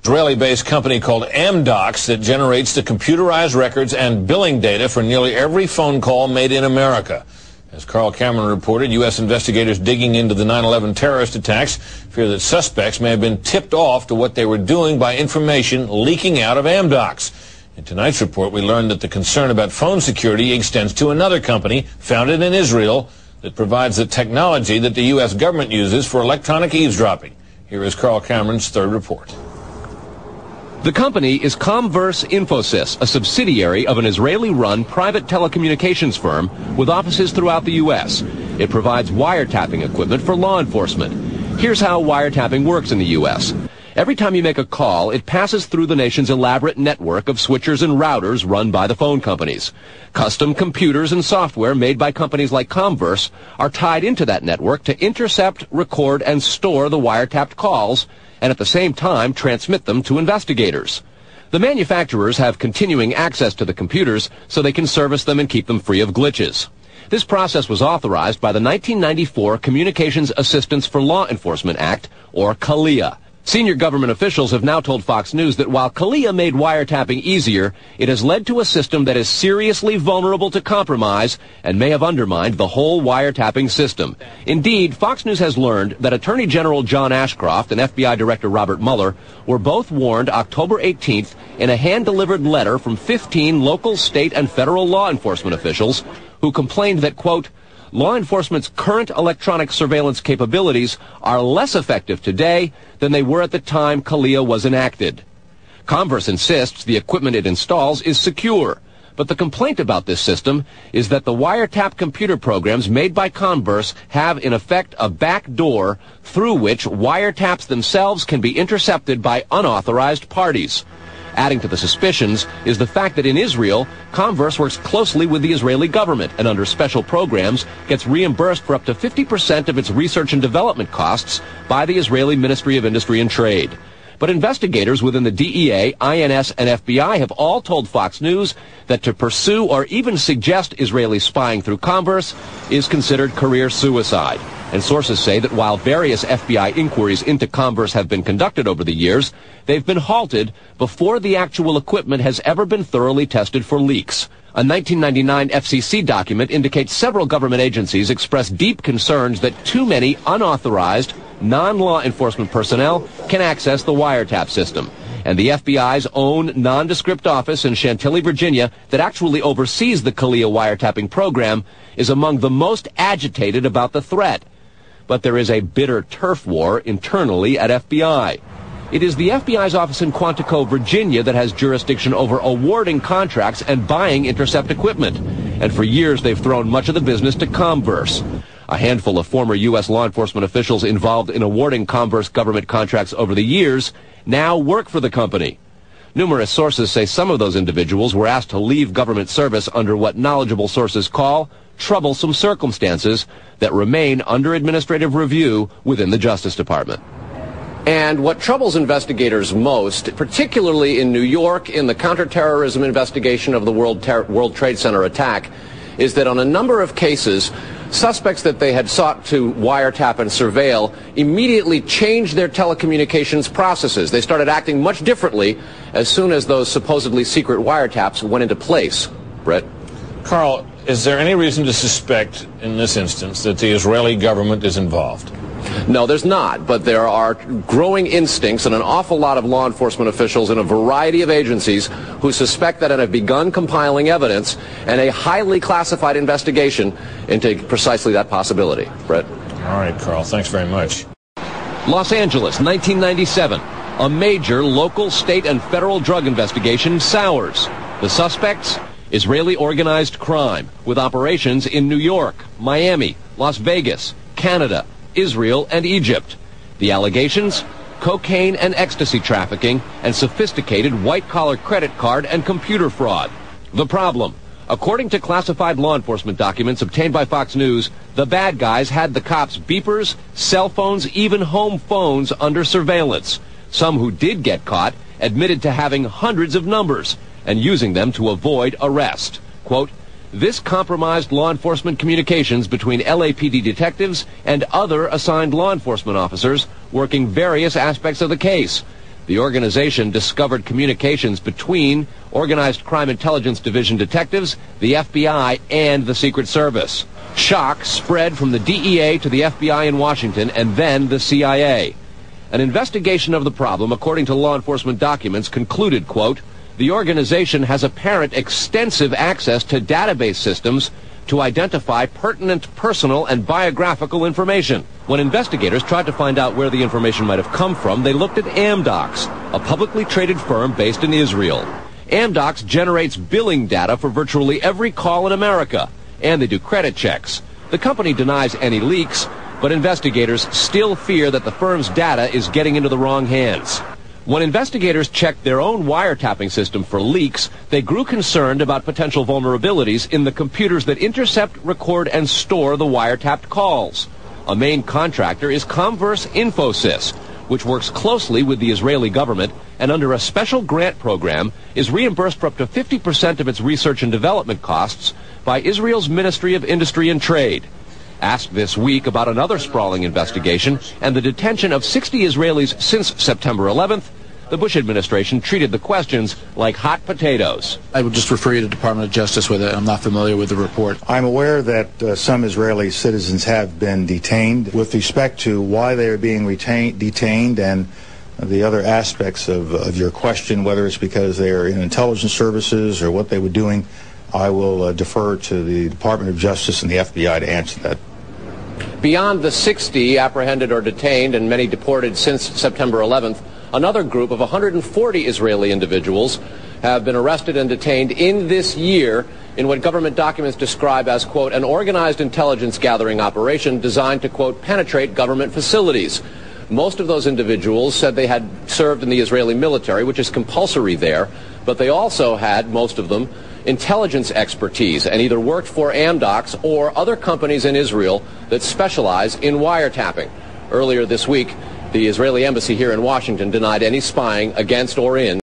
Israeli-based company called Amdocs that generates the computerized records and billing data for nearly every phone call made in America. As Carl Cameron reported, U.S. investigators digging into the 9/11 terrorist attacks fear that suspects may have been tipped off to what they were doing by information leaking out of Amdocs. In tonight's report, we learned that the concern about phone security extends to another company founded in Israel that provides the technology that the U.S. government uses for electronic eavesdropping. Here is Carl Cameron's third report. The company is Comverse Infosys, a subsidiary of an Israeli-run private telecommunications firm with offices throughout the U.S. It provides wiretapping equipment for law enforcement. Here's how wiretapping works in the U.S. Every time you make a call, it passes through the nation's elaborate network of switchers and routers run by the phone companies. Custom computers and software made by companies like Comverse are tied into that network to intercept, record, and store the wiretapped calls, and at the same time transmit them to investigators. The manufacturers have continuing access to the computers so they can service them and keep them free of glitches. This process was authorized by the 1994 Communications Assistance for Law Enforcement Act, or CALEA. Senior government officials have now told Fox News that while CALEA made wiretapping easier, it has led to a system that is seriously vulnerable to compromise and may have undermined the whole wiretapping system. Indeed, Fox News has learned that Attorney General John Ashcroft and FBI Director Robert Mueller were both warned October 18th in a hand-delivered letter from 15 local, state, and federal law enforcement officials who complained that, quote, law enforcement's current electronic surveillance capabilities are less effective today than they were at the time CALEA was enacted. Comverse insists the equipment it installs is secure, but the complaint about this system is that the wiretap computer programs made by Comverse have in effect a back door through which wiretaps themselves can be intercepted by unauthorized parties. Adding to the suspicions is the fact that in Israel, Comverse works closely with the Israeli government and under special programs gets reimbursed for up to 50% of its research and development costs by the Israeli Ministry of Industry and Trade. But investigators within the DEA, INS, and FBI have all told Fox News that to pursue or even suggest Israeli spying through Comverse is considered career suicide. And sources say that while various FBI inquiries into Comverse have been conducted over the years, they've been halted before the actual equipment has ever been thoroughly tested for leaks. A 1999 FCC document indicates several government agencies expressed deep concerns that too many unauthorized, non-law enforcement personnel can access the wiretap system. And the FBI's own nondescript office in Chantilly, Virginia, that actually oversees the CALEA wiretapping program, is among the most agitated about the threat. But there is a bitter turf war internally at FBI. It is the FBI's office in Quantico, Virginia, that has jurisdiction over awarding contracts and buying intercept equipment. And for years, they've thrown much of the business to Comverse. A handful of former U.S. law enforcement officials involved in awarding Comverse government contracts over the years now work for the company. Numerous sources say some of those individuals were asked to leave government service under what knowledgeable sources call troublesome circumstances that remain under administrative review within the Justice Department. And what troubles investigators most, particularly in New York in the counterterrorism investigation of the World Trade Center attack, is that on a number of cases, suspects that they had sought to wiretap and surveil immediately changed their telecommunications processes. They started acting much differently as soon as those supposedly secret wiretaps went into place. Brett? Carl, is there any reason to suspect in this instance that the Israeli government is involved? No, there's not, but there are growing instincts and an awful lot of law enforcement officials in a variety of agencies who suspect that and have begun compiling evidence and a highly classified investigation into precisely that possibility. Brett? All right, Carl, thanks very much. Los Angeles, 1997. A major local, state, and federal drug investigation sours. The suspects? Israeli organized crime, with operations in New York, Miami, Las Vegas, Canada, Israel, and Egypt. The allegations? Cocaine and ecstasy trafficking and sophisticated white-collar credit card and computer fraud. The problem? According to classified law enforcement documents obtained by Fox News, the bad guys had the cops' beepers, cell phones, even home phones under surveillance. Some who did get caught admitted to having hundreds of numbers and using them to avoid arrest. Quote, this compromised law enforcement communications between LAPD detectives and other assigned law enforcement officers working various aspects of the case. The organization discovered communications between Organized Crime Intelligence Division detectives, the FBI, and the Secret Service. Shock spread from the DEA to the FBI in Washington and then the CIA. An investigation of the problem, according to law enforcement documents, concluded, quote, the organization has apparent extensive access to database systems to identify pertinent personal and biographical information. When investigators tried to find out where the information might have come from, they looked at Amdocs, a publicly traded firm based in Israel. Amdocs generates billing data for virtually every call in America, and they do credit checks. The company denies any leaks, but investigators still fear that the firm's data is getting into the wrong hands. When investigators checked their own wiretapping system for leaks, they grew concerned about potential vulnerabilities in the computers that intercept, record, and store the wiretapped calls. A main contractor is Comverse Infosys, which works closely with the Israeli government and under a special grant program is reimbursed for up to 50% of its research and development costs by Israel's Ministry of Industry and Trade. Asked this week about another sprawling investigation and the detention of 60 Israelis since September 11th, the Bush administration treated the questions like hot potatoes. I would just refer you to the Department of Justice with it. I'm not familiar with the report. I'm aware that some Israeli citizens have been detained. With respect to why they are being detained and the other aspects of your question, whether it's because they are in intelligence services or what they were doing, I will defer to the Department of Justice and the FBI to answer that. Beyond the 60 apprehended or detained and many deported since September 11th, another group of 140 Israeli individuals have been arrested and detained in this year in what government documents describe as, quote, an organized intelligence gathering operation designed to, quote, penetrate government facilities. Most of those individuals said they had served in the Israeli military, which is compulsory there, but they also had, most of them, intelligence expertise and either worked for Amdocs or other companies in Israel that specialize in wiretapping. Earlier this week, the Israeli embassy here in Washington denied any spying against or in